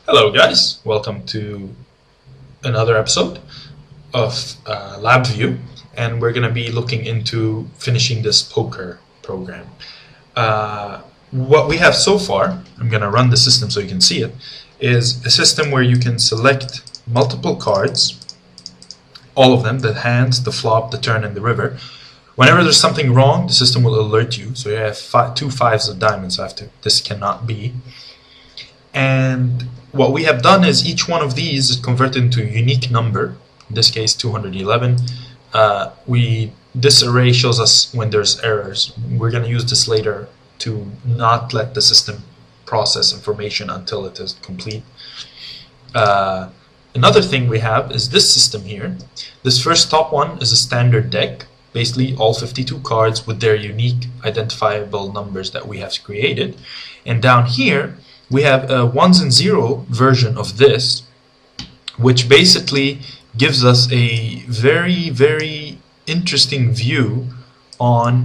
Hello guys, welcome to another episode of LabView, and we're going to be looking into finishing this poker program. What we have so far, I'm going to run the system so you can see it, is a system where you can select multiple cards, all of them, the hands, the flop, the turn, and the river. Whenever there's something wrong, the system will alert you. So you have two fives of diamonds after. This cannot be. And what we have done is each one of these is converted into a unique number. In this case, 211. This array shows us when there's errors. We're going to use this later to not let the system process information until it is complete. Another thing we have is this system here. This first top one is a standard deck. Basically all 52 cards with their unique identifiable numbers that we have created. And down here we have a ones and zero version of this, which basically gives us a very interesting view on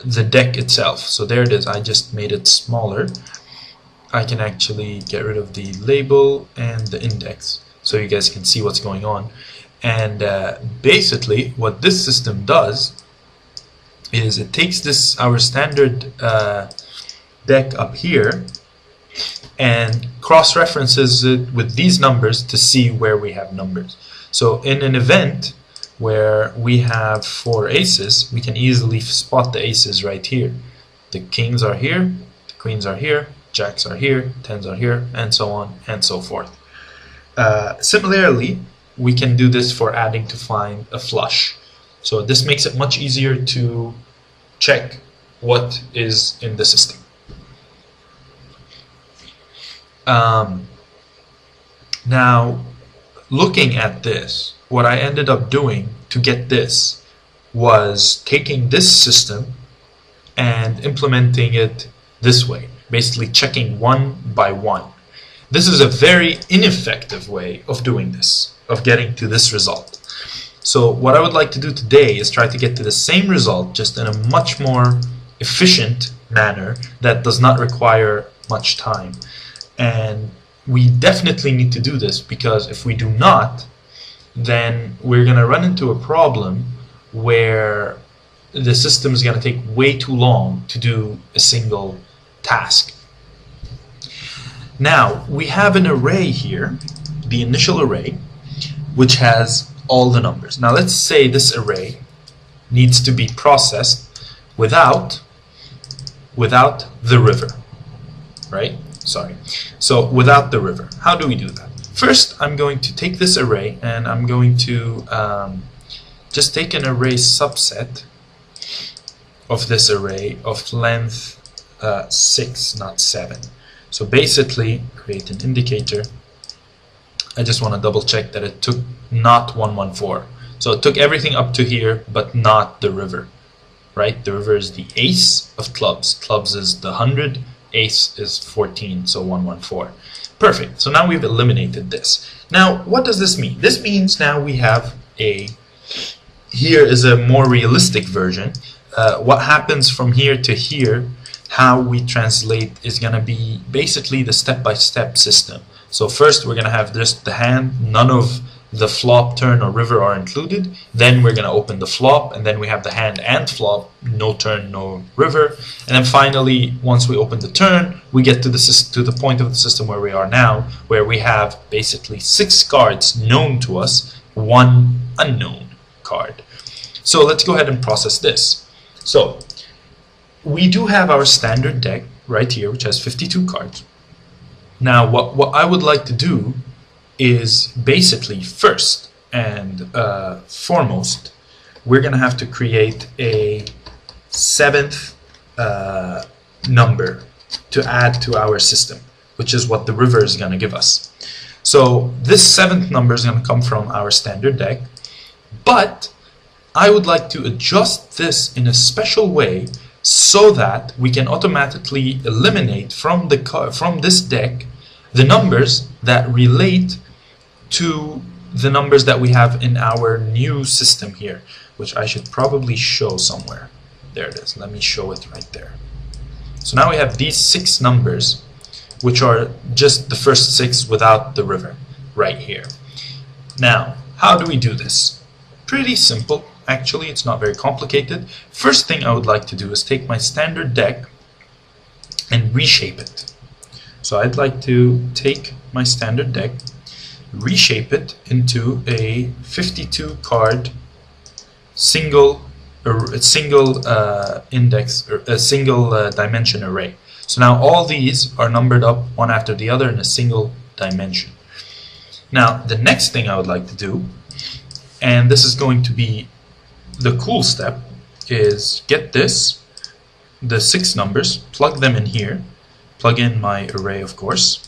the deck itself. So there it is. I just made it smaller. I can actually get rid of the label and the index so you guys can see what's going on. And basically what this system does is it takes this, our standard deck up here, and cross-references it with these numbers to see where we have numbers. So in an event where we have 4 aces, we can easily spot the aces right here. The kings are here, the queens are here, jacks are here, tens are here, and so on and so forth. Similarly, we can do this for adding to find a flush. So this makes it much easier to check what is in the system. Now, looking at this, what I ended up doing to get this was taking this system and implementing it this way, basically checking one by one. This is a very ineffective way of doing this, of getting to this result. So what I would like to do today is try to get to the same result, just in a much more efficient manner that does not require much time. And we definitely need to do this, because if we do not, then we're going to run into a problem where the system is going to take way too long to do a single task. Now, we have an array here, the initial array, which has all the numbers. Now, let's say this array needs to be processed without the river, right? Sorry. So, without the river. How do we do that? First, I'm going to take this array and I'm going to just take an array subset of this array of length 6, not 7. So basically, create an indicator. I just want to double check that it took not 114. So it took everything up to here, but not the river, right? The river is the ace of clubs. Clubs is the 100, ace is 14, so 114. Perfect. So now we've eliminated this. Now, what does this mean? This means now we have here is a more realistic version. What happens from here to here, how we translate, is going to be basically the step-by-step system. So first we're going to have just the hand, none of the flop, turn, or river are included. Then we're going to open the flop, and then we have the hand and flop, no turn, no river. And then finally, once we open the turn, we get to the point of the system where we are now, where we have basically 6 cards known to us, 1 unknown card. So let's go ahead and process this. So we do have our standard deck right here, which has 52 cards. Now, what I would like to do is basically first and foremost, we're going to have to create a 7th number to add to our system, which is what the river is going to give us. So this 7th number is going to come from our standard deck, but I would like to adjust this in a special way so that we can automatically eliminate from this deck the numbers that relate to the numbers that we have in our new system here, which I should probably show somewhere. There it is. Let me show it right there. So now we have these 6 numbers which are just the first 6 without the river right here. Now, how do we do this? Pretty simple, actually. It's not very complicated. First thing I would like to do is take my standard deck and reshape it. So I'd like to take my standard deck, reshape it into a 52 card single index or a single dimension array. So now all these are numbered up one after the other in a single dimension. Now the next thing I would like to do, and this is going to be the cool step, is get the 6 numbers, plug them in here, plug in my array, of course.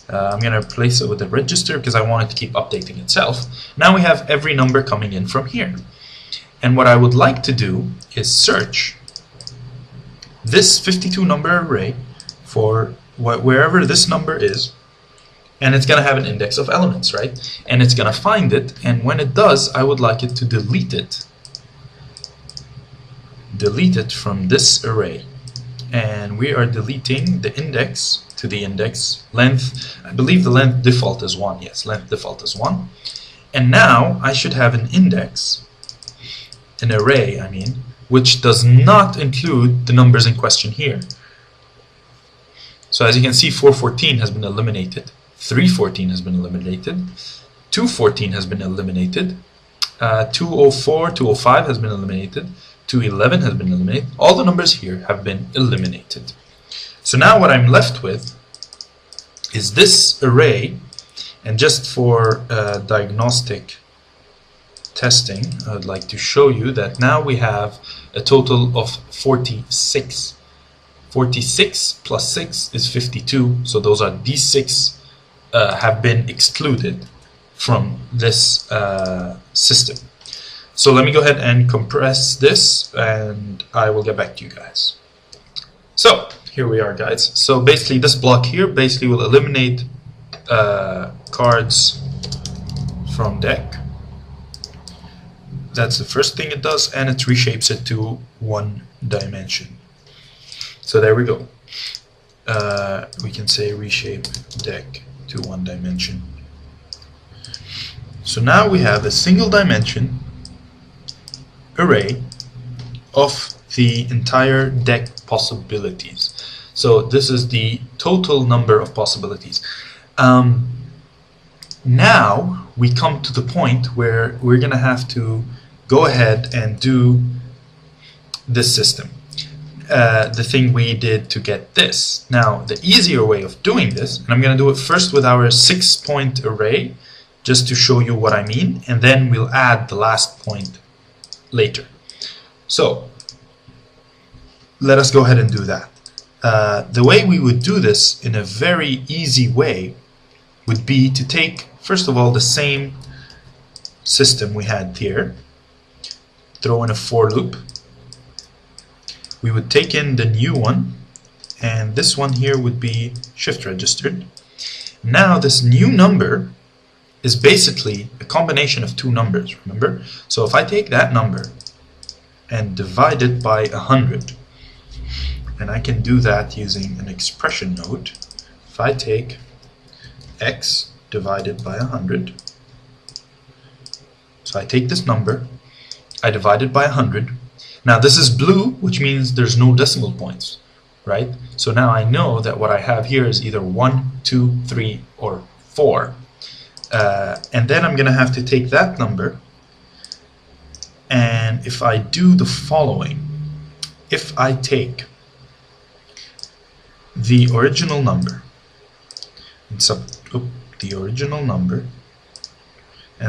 I'm going to replace it with a register because I want it to keep updating itself. Now we have every number coming in from here. And what I would like to do is search this 52 number array for wherever this number is, and it's going to have an index of elements, right? And it's going to find it, and when it does, I would like it to delete it. Delete it from this array. And we are deleting the index to the index length. I believe the length default is 1. Yes, length default is 1. And now I should have an index, an array, I mean, which does not include the numbers in question here. So as you can see, 414 has been eliminated, 314 has been eliminated, 214 has been eliminated, 204, 205 has been eliminated, 211 has been eliminated. All the numbers here have been eliminated. So now what I'm left with is this array, and just for diagnostic testing, I would like to show you that now we have a total of 46. 46 plus 6 is 52, so those are these 6 have been excluded from this system. So let me go ahead and compress this, and I will get back to you guys. So here we are, guys. So basically this block here basically will eliminate cards from deck. That's the first thing it does, and it reshapes it to 1 dimension. So there we go. We can say reshape deck to 1 dimension. So now we have a single dimension array of the entire deck possibilities. So this is the total number of possibilities. Now we come to the point where we're going to have to go ahead and do this system. The thing we did to get this. Now the easier way of doing this, and I'm going to do it first with our 6-point array just to show you what I mean, and then we'll add the last point later. So let us go ahead and do that. The way we would do this in a very easy way would be to take, first of all, the same system we had here, throw in a for loop. We would take in the new one, and this one here would be shift registered. Now this new number is basically a combination of 2 numbers, remember? So if I take that number and divide it by 100, and I can do that using an expression node. If I take x divided by 100, so I take this number, I divide it by 100. Now this is blue, which means there's no decimal points, right? So now I know that what I have here is either 1, 2, 3, or 4. And then I'm going to have to take that number, and if I do the following, if I take the original number and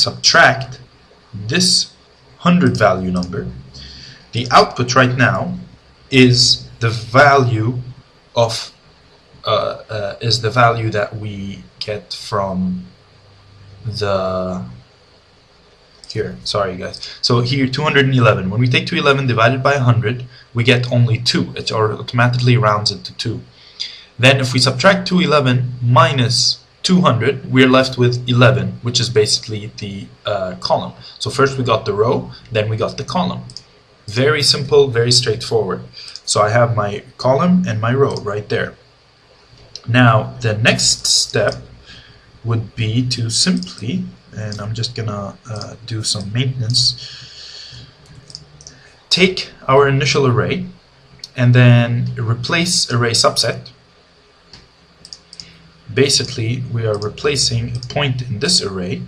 subtract this 100 value number, the output right now is the value of that we get from the here. Sorry guys. So here 211. When we take 211 divided by 100, we get only 2. It automatically rounds it to 2. Then if we subtract 211 minus 200, we're left with 11, which is basically the column. So first we got the row, then we got the column. Very simple, very straightforward. So I have my column and my row right there. Now the next step would be to simply, and I'm just gonna do some maintenance, take our initial array and then replace array subset. Basically, we are replacing a point in this array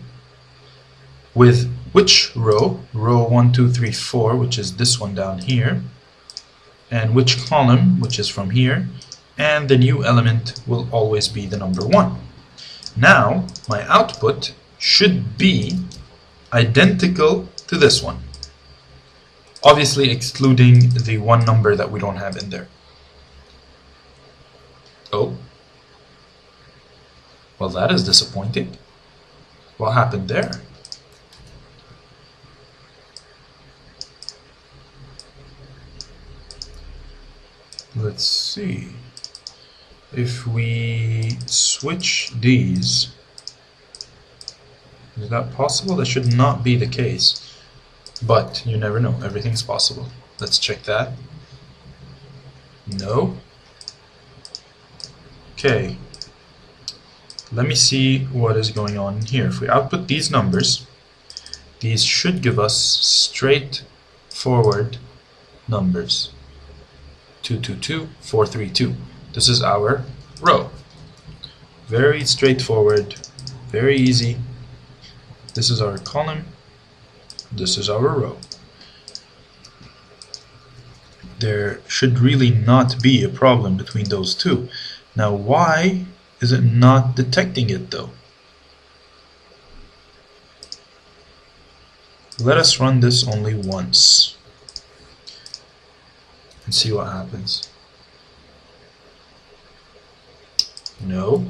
with which row? Row 1, 2, 3, 4, which is this one down here, and which column, which is from here, and the new element will always be the number 1. Now, my output should be identical to this one, obviously excluding the one number that we don't have in there. Oh. Well, that is disappointing. What happened there? Let's see. If we switch these, is that possible? That should not be the case. But you never know. Everything's possible. Let's check that. No. Okay. Let me see what is going on here. If we output these numbers, these should give us straightforward numbers. 222, 432. This is our row. Very straightforward, very easy. This is our column. This is our row. There should really not be a problem between those two. Now, why is it not detecting it though? Let us run this only once and see what happens. No.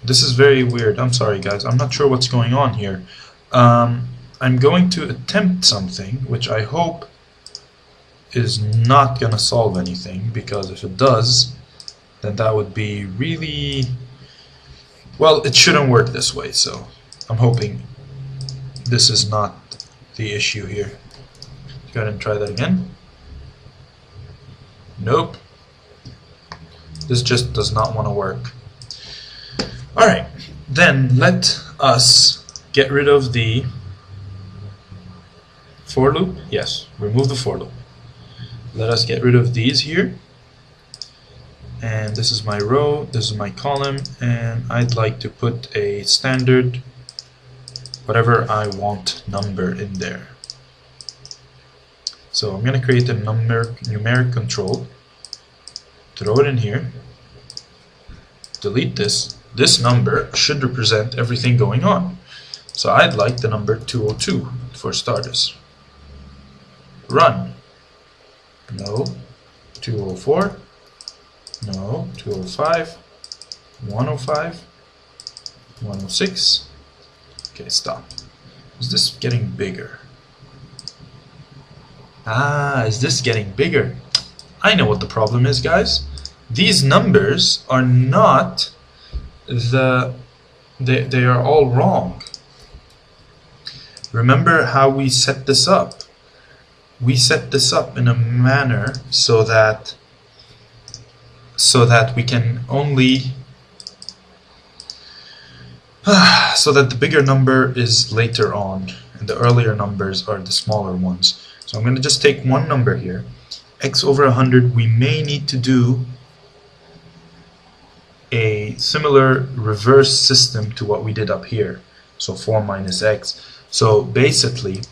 This is very weird. I'm sorry guys, I'm not sure what's going on here. I'm going to attempt something which I hope is not gonna solve anything, because if it does, then that would be really, well, it shouldn't work this way, so I'm hoping this is not the issue here. Let's go ahead and try that again. Nope. This just does not want to work. Alright, then let us get rid of the for loop. Yes, remove the for loop. Let us get rid of these here. And this is my row, this is my column, and I'd like to put a standard, whatever I want, number in there. So I'm going to create a numeric control, throw it in here, delete this. This number should represent everything going on. So I'd like the number 202 for starters. Run. No. 204. No. 205. 105. 106. Okay, stop. Is this getting bigger? Ah, is this getting bigger? I know what the problem is, guys. These numbers are not they are all wrong. Remember how we set this up? We set this up in a manner so that we can only so that the bigger number is later on and the earlier numbers are the smaller ones. So I'm going to just take one number here, x over 100. We may need to do a similar reverse system to what we did up here. So 4 minus x. So basically,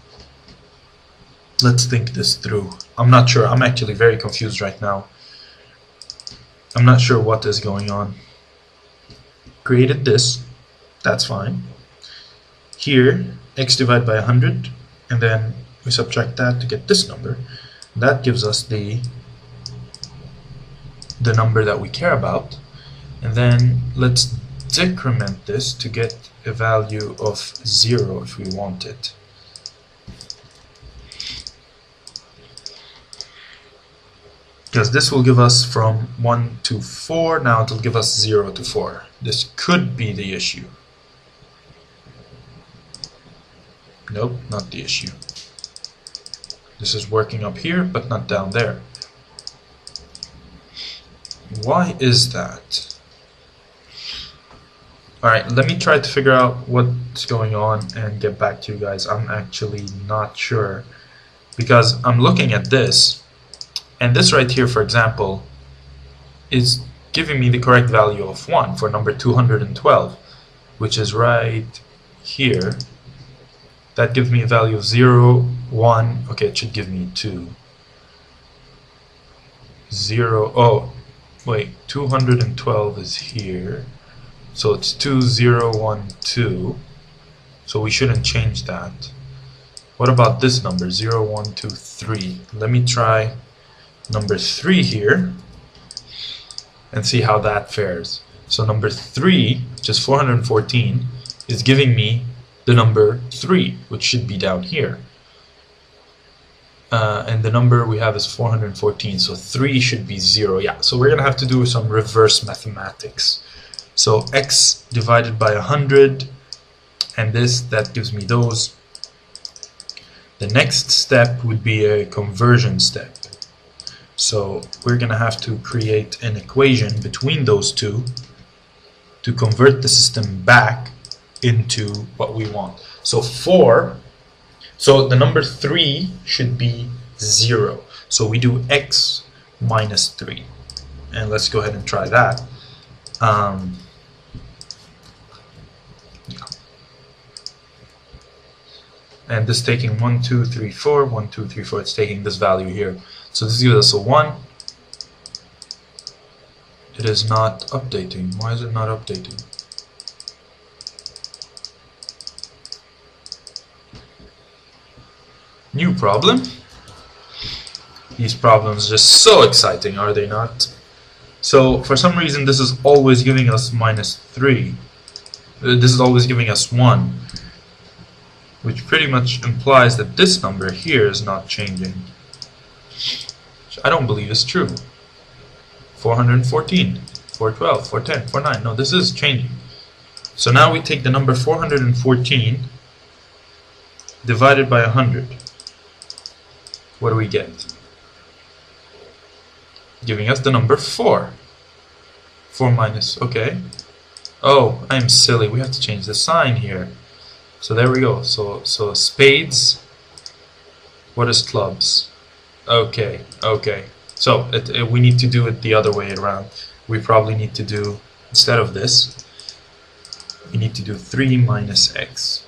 let's think this through. I'm not sure. I'm actually very confused right now. I'm not sure what is going on. Created this. That's fine. Here, x divided by 100, and then we subtract that to get this number. That gives us the number that we care about. And then let's decrement this to get a value of 0 if we want it. Because this will give us from 1 to 4, now it will give us 0 to 4. This could be the issue. Nope, not the issue. This is working up here, but not down there. Why is that? Alright, let me try to figure out what's going on and get back to you guys. I'm actually not sure, because I'm looking at this, and this right here, for example, is giving me the correct value of 1 for number 212, which is right here. That gives me a value of 0, 1, okay, it should give me 2. 0, oh, wait, 212 is here. So it's 2012, so we shouldn't change that. What about this number, 0123? Let me try number 3 here and see how that fares. So number 3, which is 414, is giving me the number 3, which should be down here. And the number we have is 414, so 3 should be 0. Yeah, so we're going to have to do some reverse mathematics. So x divided by 100, and that gives me those. The next step would be a conversion step. So we're going to have to create an equation between those two to convert the system back into what we want. So so the number 3 should be 0. So we do x minus 3. And let's go ahead and try that. And this taking 1, 2, 3, 4, 1, 2, 3, 4, it's taking this value here. So this gives us a 1. It is not updating. Why is it not updating? New problem. These problems are just so exciting, are they not? So for some reason this is always giving us minus 3. This is always giving us 1. Which pretty much implies that this number here is not changing. Which I don't believe is true. 414, 412, 410, 49. No, this is changing. So now we take the number 414 divided by 100. What do we get? Giving us the number 4. 4 minus, okay. Oh, I'm silly. We have to change the sign here. So there we go. So spades. What is clubs? Okay. So we need to do it the other way around. We probably need to do, instead of this, we need to do 3 minus x.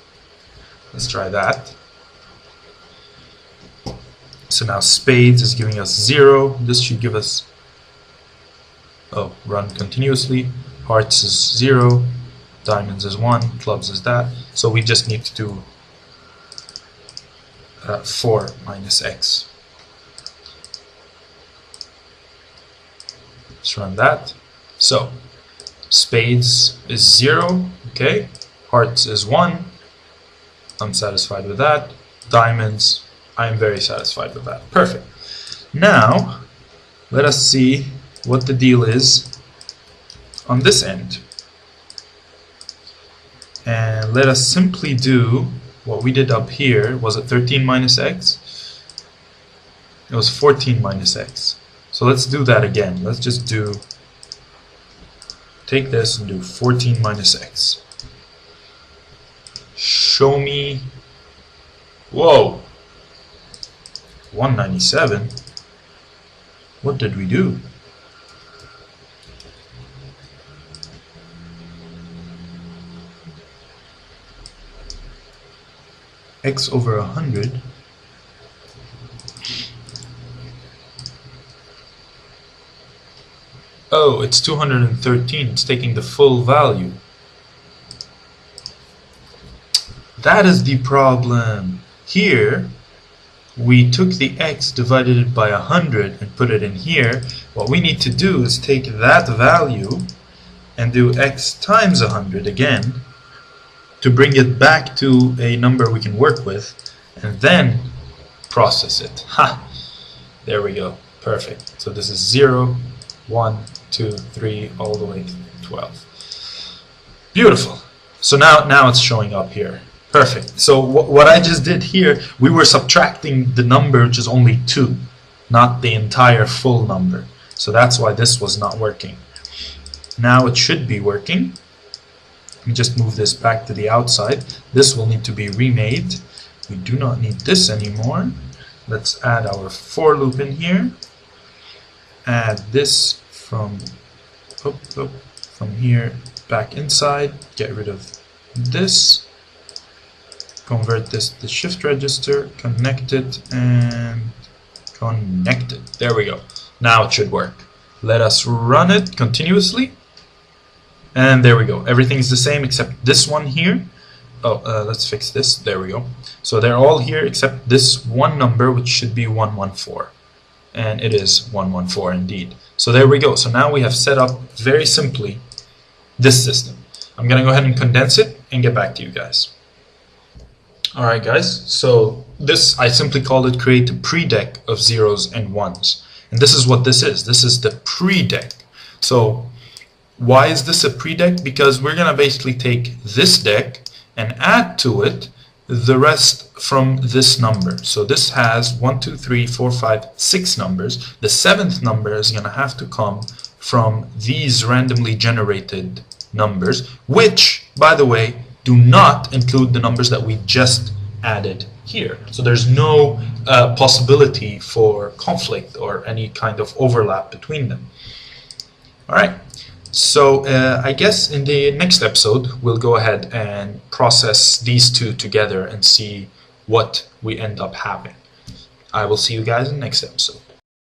Let's try that. So now spades is giving us 0. This should give us, oh, run continuously. Hearts is 0. Diamonds is 1, clubs is that. So we just need to do 4 minus x. Let's run that. So spades is 0, okay. Hearts is 1. I'm satisfied with that. Diamonds, I'm very satisfied with that. Perfect. Now let us see what the deal is on this end. And let us simply do what we did up here. Was it 13 minus x? It was 14 minus x. So let's do that again. Let's just take this and do 14 minus x. Show me. Whoa! 197? What did we do? X over 100. Oh, it's 213. It's taking the full value. That is the problem. Here, we took the x, divided it by 100, and put it in here. What we need to do is take that value and do x times 100 again, to bring it back to a number we can work with, and then process it. Ha! There we go. Perfect. So this is 0, 1, 2, 3, all the way to 12. Beautiful. So now it's showing up here. Perfect. So what I just did here, we were subtracting the number which is only 2, not the entire full number. So that's why this was not working. Now it should be working. Let me just move this back to the outside. This will need to be remade. We do not need this anymore. Let's add our for loop in here. Add this from here back inside. Get rid of this. Convert this to shift register. Connect it and connect it. There we go. Now it should work. Let us run it continuously. And there we go. Everything's the same except this one here. Oh, let's fix this. There we go. So they're all here except this one number, which should be 114. And it is 114 indeed. So there we go. So now we have set up very simply this system. I'm going to go ahead and condense it and get back to you guys. Alright guys, so this, I simply called it create a pre-deck of zeros and ones. And this is what this is. This is the pre-deck. So why is this a pre-deck? Because we're going to basically take this deck and add to it the rest from this number. So this has 1, 2, 3, 4, 5, 6 numbers. The 7th number is going to have to come from these randomly generated numbers, which, by the way, do not include the numbers that we just added here. So there's no possibility for conflict or any kind of overlap between them. Alright, so I guess in the next episode we'll go ahead and process these two together and see what we end up having. I will see you guys in the next episode.